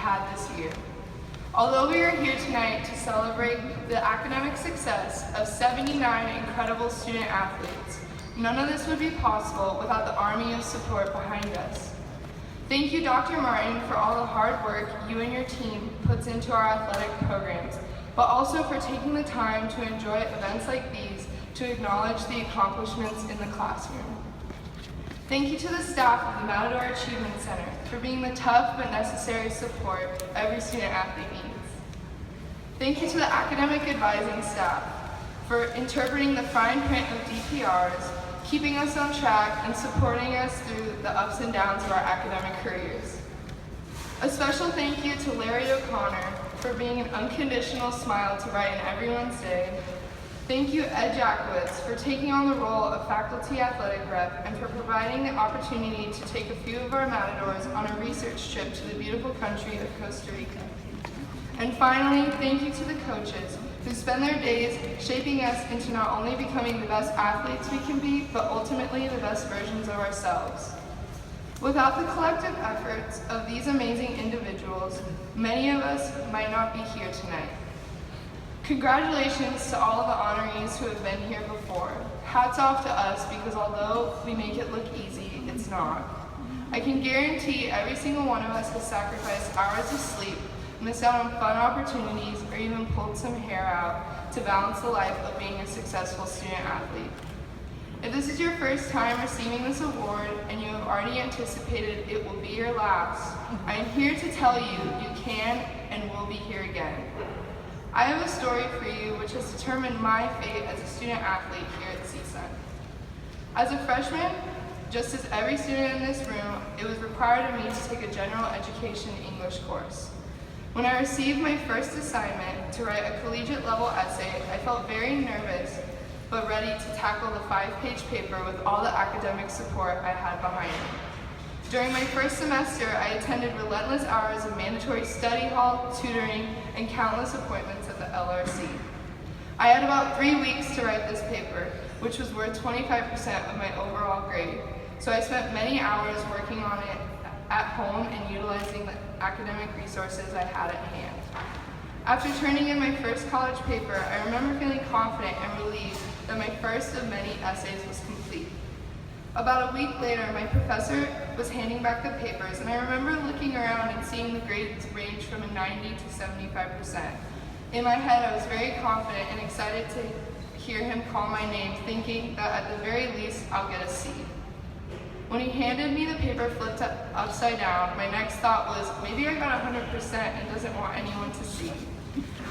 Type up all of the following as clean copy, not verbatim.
had this year. Although we are here tonight to celebrate the academic success of 79 incredible student athletes, none of this would be possible without the army of support behind us. Thank you, Dr. Martin, for all the hard work you and your team puts into our athletic programs, but also for taking the time to enjoy events like these to acknowledge the accomplishments in the classroom. Thank you to the staff of the Matador Achievement Center for being the tough but necessary support every student athlete needs. Thank you to the academic advising staff for interpreting the fine print of DPRs, keeping us on track, and supporting us through the ups and downs of our academic careers. A special thank you to Larry O'Connor for being an unconditional smile to brighten everyone's day. Thank you, Ed Jackowitz, for taking on the role of faculty athletic rep and for providing the opportunity to take a few of our Matadors on a research trip to the beautiful country of Costa Rica. And finally, thank you to the coaches who spend their days shaping us into not only becoming the best athletes we can be, but ultimately the best versions of ourselves. Without the collective efforts of these amazing individuals, many of us might not be here tonight. Congratulations to all of the honorees who have been here before. Hats off to us, because although we make it look easy, it's not. I can guarantee every single one of us has sacrificed hours of sleep, missed out on fun opportunities, or even pulled some hair out to balance the life of being a successful student athlete. If this is your first time receiving this award and you have already anticipated it will be your last, I am here to tell you you can and will be here again. I have a story for you which has determined my fate as a student athlete here at CSUN. As a freshman, just as every student in this room, it was required of me to take a general education English course. When I received my first assignment to write a collegiate level essay, I felt very nervous but ready to tackle the 5-page paper with all the academic support I had behind me. During my first semester, I attended relentless hours of mandatory study hall, tutoring, and countless appointments at the LRC. I had about 3 weeks to write this paper, which was worth 25% of my overall grade. So I spent many hours working on it at home and utilizing the academic resources I had at hand. After turning in my first college paper, I remember feeling confident and relieved that my first of many essays was complete. About a week later, my professor was handing back the papers, and I remember looking around and seeing the grades range from a 90 to 75%. In my head, I was very confident and excited to hear him call my name, thinking that at the very least, I'll get a C. When he handed me the paper flipped upside down, my next thought was, maybe I got 100% and doesn't want anyone to see.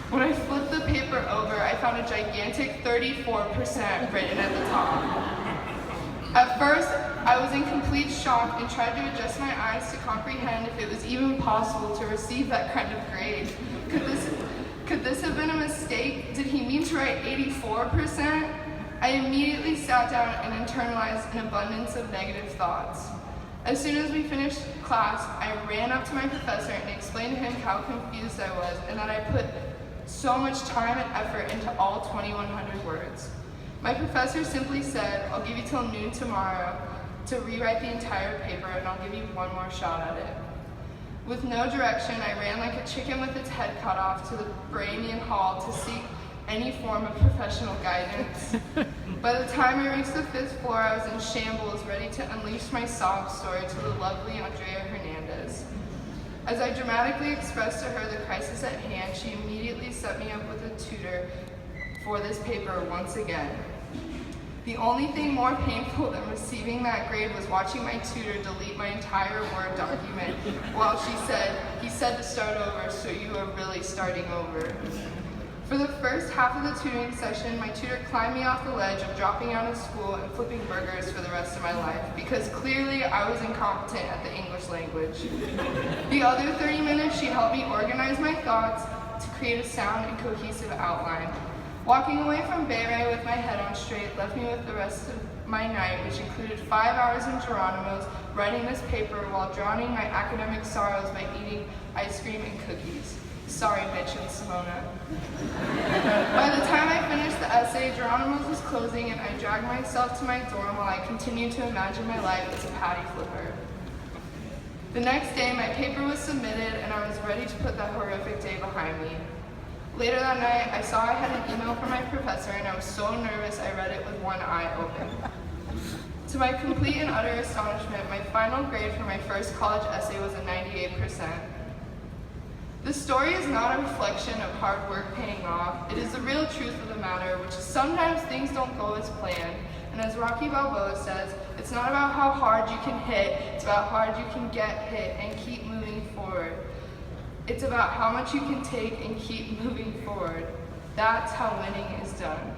When I flipped the paper over, I found a gigantic 34% written at the top. At first, I was in complete shock and tried to adjust my eyes to comprehend if it was even possible to receive that kind of grade. Could this have been a mistake? Did he mean to write 84%? I immediately sat down and internalized an abundance of negative thoughts. As soon as we finished class, I ran up to my professor and explained to him how confused I was and that I put so much time and effort into all 2,100 words. My professor simply said, I'll give you till noon tomorrow to rewrite the entire paper and I'll give you one more shot at it. With no direction, I ran like a chicken with its head cut off to the Bramian Hall to seek any form of professional guidance. By the time I reached the 5th floor, I was in shambles, ready to unleash my sob story to the lovely Andrea Hernandez. As I dramatically expressed to her the crisis at hand, she immediately set me up with a tutor for this paper once again. The only thing more painful than receiving that grade was watching my tutor delete my entire Word document while he said to start over, so you are really starting over. For the first half of the tutoring session, my tutor climbed me off the ledge of dropping out of school and flipping burgers for the rest of my life, because clearly I was incompetent at the English language. The other 30 minutes, she helped me organize my thoughts to create a sound and cohesive outline. Walking away from Bay Ray with my head on straight left me with the rest of my night, which included 5 hours in Geronimo's, writing this paper while drowning my academic sorrows by eating ice cream and cookies. Sorry, Mitch and Simona. By the time I finished the essay, Geronimo's was closing and I dragged myself to my dorm while I continued to imagine my life as a patty flipper. The next day, my paper was submitted and I was ready to put that horrific day behind me. Later that night, I saw I had an email from my professor and I was so nervous I read it with one eye open. To my complete and utter astonishment, my final grade for my first college essay was a 98%. This story is not a reflection of hard work paying off. It is the real truth of the matter, which is sometimes things don't go as planned. And as Rocky Balboa says, it's not about how hard you can hit, it's about how hard you can get hit and keep moving forward. It's about how much you can take and keep moving forward. That's how winning is done.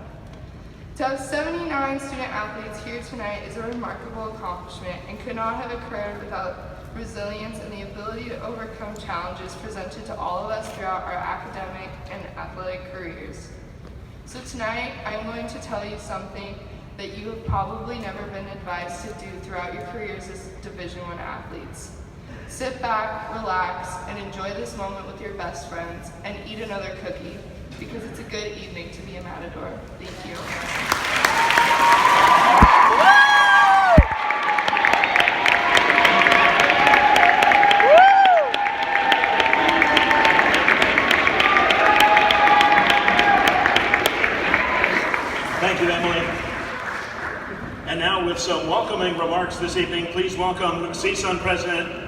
To have 79 student athletes here tonight is a remarkable accomplishment and could not have occurred without resilience and the ability to overcome challenges presented to all of us throughout our academic and athletic careers. So tonight, I'm going to tell you something that you have probably never been advised to do throughout your careers as Division I athletes. Sit back, relax, and enjoy this moment with your best friends, and eat another cookie, because it's a good evening to be a Matador. Thank you. Thank you, Emily. And now with some welcoming remarks this evening, please welcome CSUN President